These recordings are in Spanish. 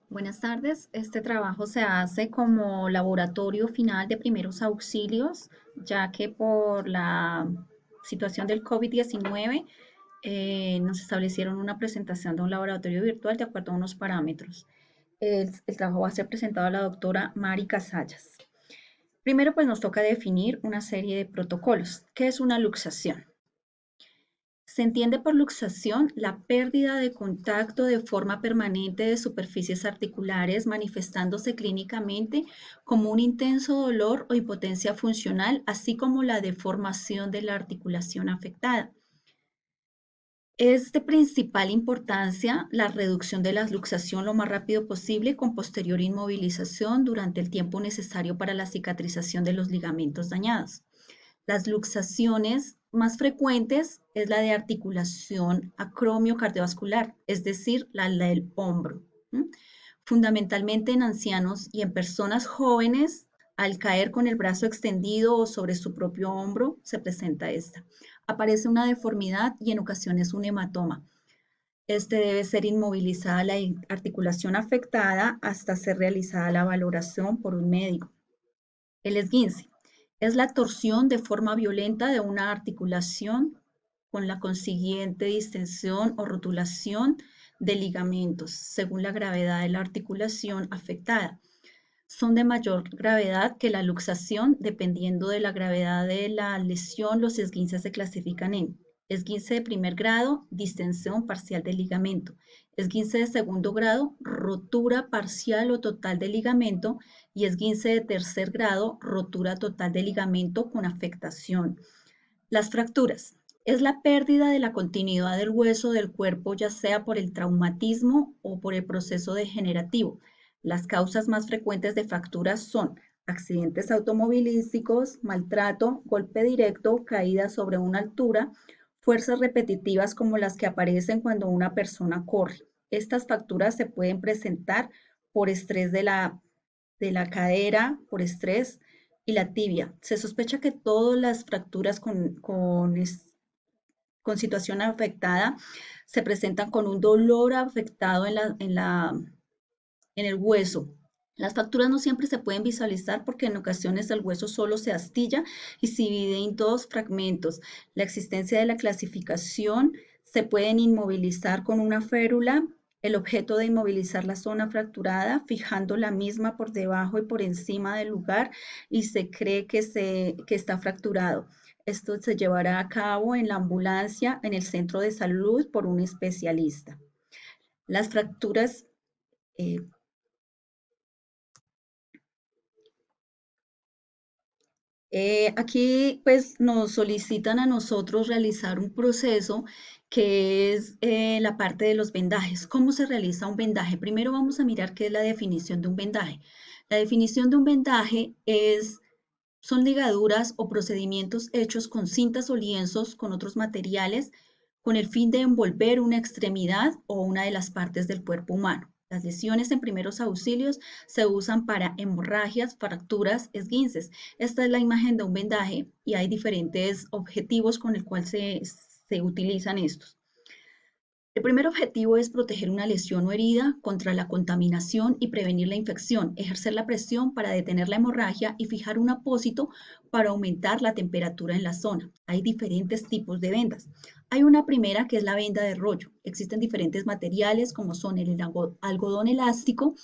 Buenas tardes. Este trabajo se hace como laboratorio final de primeros auxilios, ya que por la situación del COVID-19 nos establecieron una presentación de un laboratorio virtual de acuerdo a unos parámetros. El trabajo va a ser presentado a la doctora Mari Casallas. Primero, pues nos toca definir una serie de protocolos. ¿Qué es una luxación? Se entiende por luxación la pérdida de contacto de forma permanente de superficies articulares, manifestándose clínicamente como un intenso dolor o impotencia funcional, así como la deformación de la articulación afectada. Es de principal importancia la reducción de la luxación lo más rápido posible con posterior inmovilización durante el tiempo necesario para la cicatrización de los ligamentos dañados. Las luxaciones más frecuentes es la de articulación acromio-cardiovascular, es decir, la del hombro. ¿Mm? Fundamentalmente en ancianos y en personas jóvenes, al caer con el brazo extendido o sobre su propio hombro, se presenta esta. Aparece una deformidad y en ocasiones un hematoma. Este debe ser inmovilizada la articulación afectada hasta ser realizada la valoración por un médico. El esguince es la torsión de forma violenta de una articulación con la consiguiente distensión o rotulación de ligamentos según la gravedad de la articulación afectada. Son de mayor gravedad que la luxación. Dependiendo de la gravedad de la lesión, los esguinces se clasifican en esguince de primer grado, distensión parcial del ligamento; esguince de segundo grado, rotura parcial o total del ligamento; y esguince de tercer grado, rotura total del ligamento con afectación. Las fracturas es la pérdida de la continuidad del hueso del cuerpo, ya sea por el traumatismo o por el proceso degenerativo. Las causas más frecuentes de fracturas son accidentes automovilísticos, maltrato, golpe directo, caída sobre una altura, fuerzas repetitivas como las que aparecen cuando una persona corre. Estas fracturas se pueden presentar por estrés de la cadera, por estrés, y la tibia. Se sospecha que todas las fracturas con situación afectada se presentan con un dolor afectado en el hueso. Las fracturas no siempre se pueden visualizar porque en ocasiones el hueso solo se astilla y se divide en dos fragmentos. La existencia de la clasificación: se pueden inmovilizar con una férula. El objeto de inmovilizar la zona fracturada, fijando la misma por debajo y por encima del lugar, y se cree que está fracturado. Esto se llevará a cabo en la ambulancia, en el centro de salud, por un especialista. Las fracturas eh, aquí pues nos solicitan a nosotros realizar un proceso que es la parte de los vendajes. ¿Cómo se realiza un vendaje? Primero vamos a mirar qué es la definición de un vendaje. La definición de un vendaje son ligaduras o procedimientos hechos con cintas o lienzos con otros materiales con el fin de envolver una extremidad o una de las partes del cuerpo humano. Las lesiones en primeros auxilios se usan para hemorragias, fracturas, esguinces. Esta es la imagen de un vendaje y hay diferentes objetivos con el cual se utilizan estos. El primer objetivo es proteger una lesión o herida contra la contaminación y prevenir la infección, ejercer la presión para detener la hemorragia y fijar un apósito para aumentar la temperatura en la zona. Hay diferentes tipos de vendas. Hay una primera que es la venda de rollo. Existen diferentes materiales como son el algodón elástico,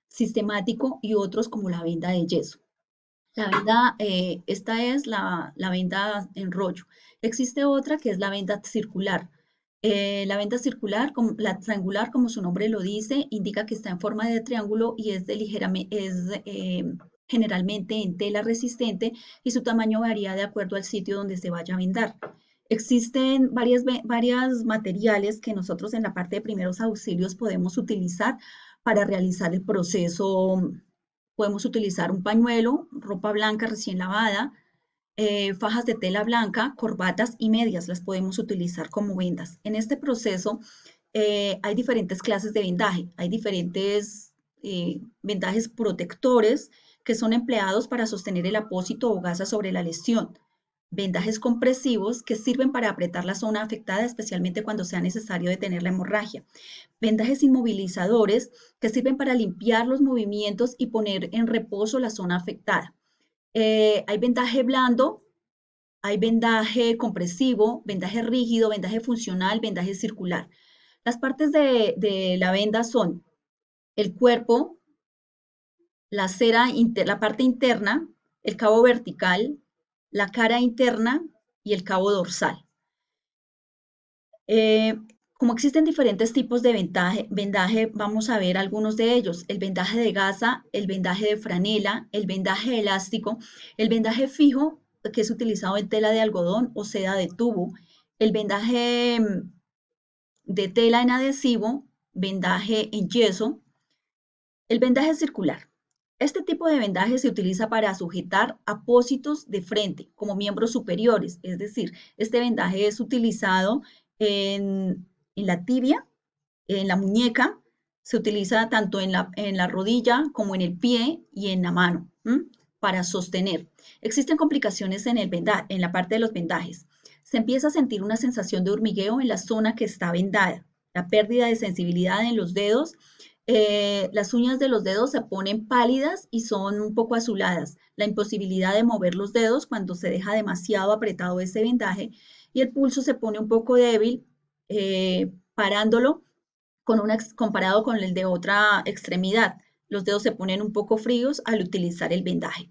sistemático, y otros como la venda de yeso. La venda, esta es la venda en rollo. Existe otra que es la venda circular. La venda circular, la triangular, como su nombre lo dice, indica que está en forma de triángulo y es, generalmente en tela resistente, y su tamaño varía de acuerdo al sitio donde se vaya a vendar. Existen varias materiales que nosotros en la parte de primeros auxilios podemos utilizar para realizar el proceso. Podemos utilizar un pañuelo, ropa blanca recién lavada, fajas de tela blanca, corbatas y medias. Las podemos utilizar como vendas. En este proceso hay diferentes clases de vendaje. Hay diferentes vendajes protectores que son empleados para sostener el apósito o gasa sobre la lesión. vendajes compresivos que sirven para apretar la zona afectada, especialmente cuando sea necesario detener la hemorragia. Vendajes inmovilizadores que sirven para limpiar los movimientos y poner en reposo la zona afectada. Hay vendaje blando, hay vendaje compresivo, vendaje rígido, vendaje funcional, vendaje circular. Las partes de la venda son el cuerpo, la parte interna, el cabo vertical, la cara interna y el cabo dorsal. Eh, Como existen diferentes tipos de vendaje, vamos a ver algunos de ellos. El vendaje de gasa, el vendaje de franela, el vendaje elástico, el vendaje fijo, que es utilizado en tela de algodón o seda de tubo, el vendaje de tela en adhesivo, vendaje en yeso, el vendaje circular. Este tipo de vendaje se utiliza para sujetar apósitos de frente como miembros superiores, es decir, este vendaje es utilizado en la tibia, en la muñeca, se utiliza tanto en la rodilla como en el pie y en la mano para sostener. Existen complicaciones en la parte de los vendajes. Se empieza a sentir una sensación de hormigueo en la zona que está vendada, la pérdida de sensibilidad en los dedos. Las uñas de los dedos se ponen pálidas y son un poco azuladas. La imposibilidad de mover los dedos cuando se deja demasiado apretado ese vendaje y el pulso se pone un poco débil, parándolo comparado con el de otra extremidad. Los dedos se ponen un poco fríos al utilizar el vendaje.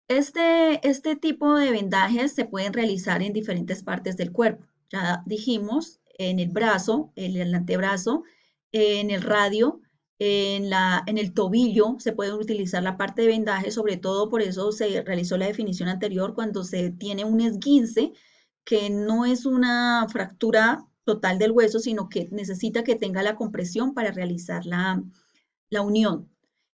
Este tipo de vendajes se pueden realizar en diferentes partes del cuerpo. Ya dijimos, en el brazo, en el antebrazo, en el radio, en el tobillo se puede utilizar la parte de vendaje, sobre todo por eso se realizó la definición anterior cuando se tiene un esguince que no es una fractura total del hueso, sino que necesita que tenga la compresión para realizar la unión.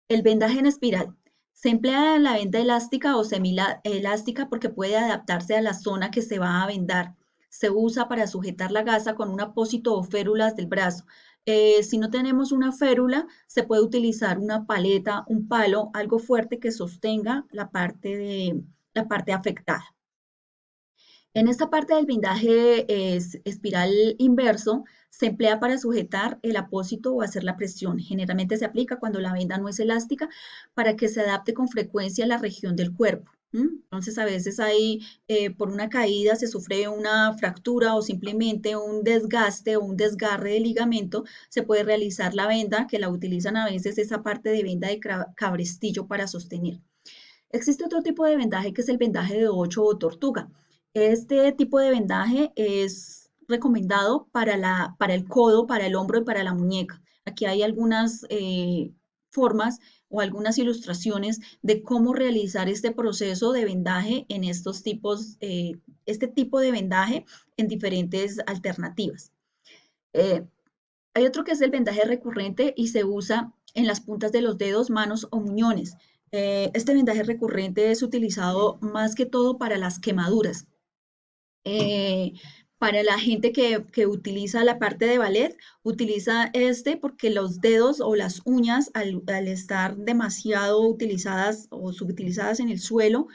El vendaje en espiral. Se emplea la venda elástica o semielástica porque puede adaptarse a la zona que se va a vendar. Se usa para sujetar la gasa con un apósito o férulas del brazo. Si no tenemos una férula, se puede utilizar una paleta, un palo, algo fuerte que sostenga la parte afectada. En esta parte del vendaje espiral inverso se emplea para sujetar el apósito o hacer la presión. Generalmente se aplica cuando la venda no es elástica para que se adapte con frecuencia a la región del cuerpo. Entonces a veces hay, por una caída se sufre una fractura o simplemente un desgaste o un desgarre del ligamento, se puede realizar la venda, que la utilizan a veces esa parte de venda de cabrestillo para sostener. Existe otro tipo de vendaje que es el vendaje de 8 o tortuga. Este tipo de vendaje es recomendado para el codo, para el hombro y para la muñeca. Aquí hay algunas formas o algunas ilustraciones de cómo realizar este proceso de vendaje en estos tipos, este tipo de vendaje en diferentes alternativas. Eh, Hay otro que es el vendaje recurrente y se usa en las puntas de los dedos, manos o muñones. Este vendaje recurrente es utilizado más que todo para las quemaduras. Eh, para la gente que utiliza la parte de ballet, utiliza este porque los dedos o las uñas, al estar demasiado utilizadas o subutilizadas en el suelo,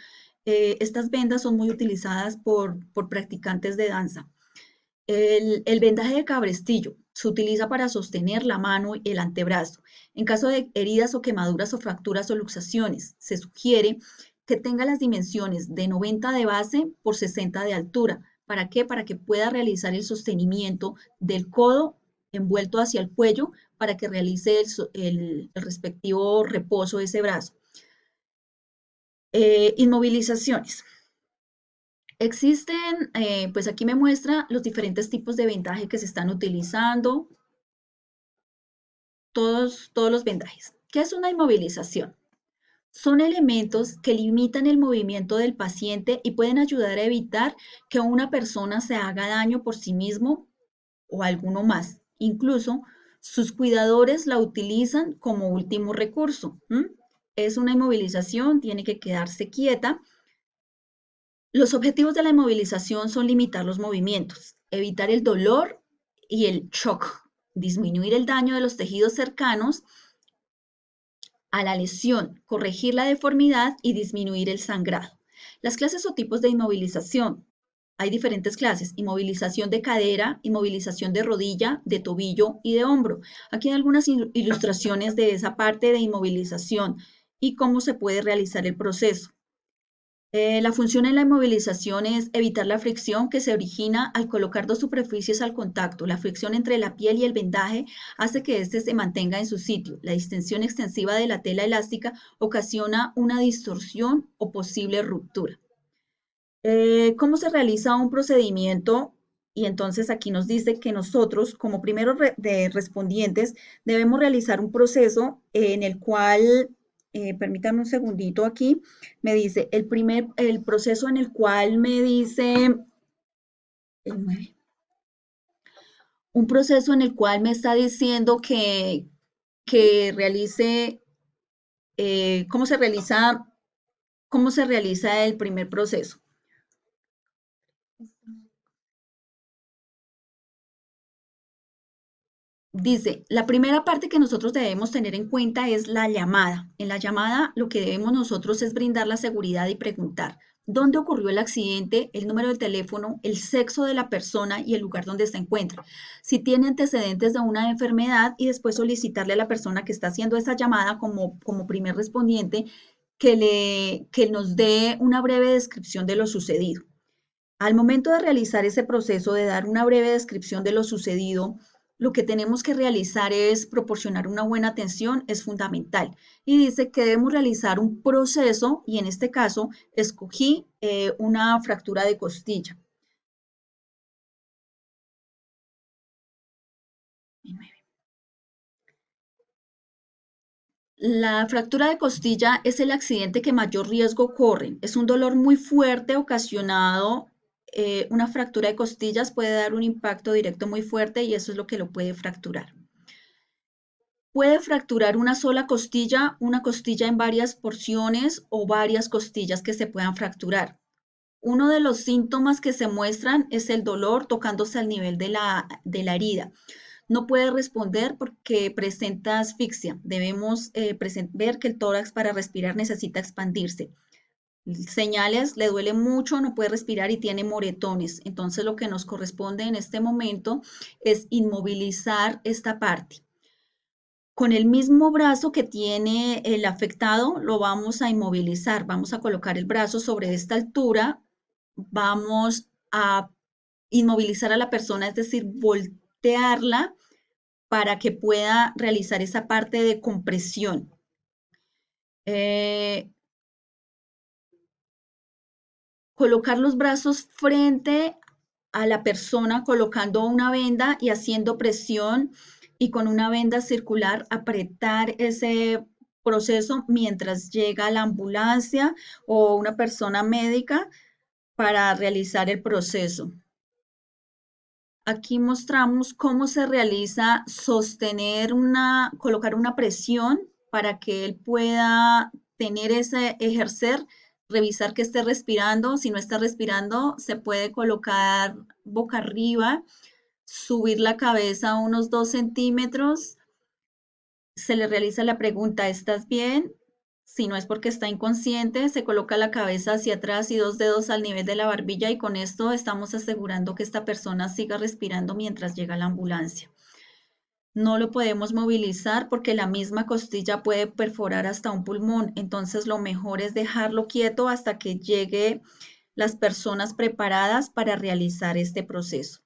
estas vendas son muy utilizadas por practicantes de danza. El vendaje de cabrestillo se utiliza para sostener la mano y el antebrazo. En caso de heridas o quemaduras o fracturas o luxaciones, se sugiere que tenga las dimensiones de 90 de base por 60 de altura. ¿Para qué? Para que pueda realizar el sostenimiento del codo envuelto hacia el cuello para que realice el respectivo reposo de ese brazo. Inmovilizaciones. Existen, pues aquí me muestra los diferentes tipos de vendaje que se están utilizando, todos los vendajes. ¿Qué es una inmovilización? Son elementos que limitan el movimiento del paciente y pueden ayudar a evitar que una persona se haga daño por sí mismo o alguno más. Incluso sus cuidadores la utilizan como último recurso. Es una inmovilización, tiene que quedarse quieta. Los objetivos de la inmovilización son limitar los movimientos, evitar el dolor y el shock, disminuir el daño de los tejidos cercanos a la lesión, corregir la deformidad y disminuir el sangrado. Las clases o tipos de inmovilización. Hay diferentes clases: inmovilización de cadera, inmovilización de rodilla, de tobillo y de hombro. Aquí hay algunas ilustraciones de esa parte de inmovilización y cómo se puede realizar el proceso. La función en la inmovilización es evitar la fricción que se origina al colocar dos superficies al contacto. La fricción entre la piel y el vendaje hace que éste se mantenga en su sitio. La distensión extensiva de la tela elástica ocasiona una distorsión o posible ruptura. ¿Cómo se realiza un procedimiento? Y entonces aquí nos dice que nosotros, como primeros de respondientes, debemos realizar un proceso en el cual, permítanme un segundito aquí, me dice, el proceso en el cual me dice, un proceso en el cual me está diciendo que realice, cómo se realiza el primer proceso. Dice, la primera parte que nosotros debemos tener en cuenta es la llamada. En la llamada lo que debemos nosotros es brindar la seguridad y preguntar dónde ocurrió el accidente, el número de teléfono, el sexo de la persona y el lugar donde se encuentra. Si tiene antecedentes de una enfermedad y después solicitarle a la persona que está haciendo esa llamada como primer respondiente que nos dé una breve descripción de lo sucedido. Al momento de realizar ese proceso de dar una breve descripción de lo sucedido, lo que tenemos que realizar es proporcionar una buena atención, es fundamental. Y dice que debemos realizar un proceso y en este caso escogí una fractura de costilla. La fractura de costilla es el accidente que mayor riesgo corre. Es un dolor muy fuerte ocasionado. Una fractura de costillas puede dar un impacto directo muy fuerte y eso es lo que lo puede fracturar. Puede fracturar una costilla en varias porciones o varias costillas que se puedan fracturar. Uno de los síntomas que se muestran es el dolor tocándose al nivel de la herida. No puede responder porque presenta asfixia. Debemos ver que el tórax para respirar necesita expandirse. Señales, le duele mucho, no puede respirar y tiene moretones. Entonces lo que nos corresponde en este momento es inmovilizar esta parte. Con el mismo brazo que tiene el afectado, lo vamos a inmovilizar. Vamos a colocar el brazo sobre esta altura. Vamos a inmovilizar a la persona, es decir, voltearla para que pueda realizar esa parte de compresión. Eh, Colocar los brazos frente a la persona, colocando una venda y haciendo presión y con una venda circular apretar ese proceso mientras llega la ambulancia o una persona médica para realizar el proceso. Aquí mostramos cómo se realiza colocar una presión para que él pueda tener ejercer, revisar que esté respirando. Si no está respirando, se puede colocar boca arriba, subir la cabeza unos 2 centímetros. Se le realiza la pregunta, ¿estás bien? Si no es porque está inconsciente, se coloca la cabeza hacia atrás y 2 dedos al nivel de la barbilla y con esto estamos asegurando que esta persona siga respirando mientras llega la ambulancia. No lo podemos movilizar porque la misma costilla puede perforar hasta un pulmón, entonces lo mejor es dejarlo quieto hasta que lleguen las personas preparadas para realizar este proceso.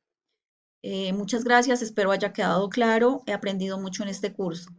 Muchas gracias, espero haya quedado claro, he aprendido mucho en este curso.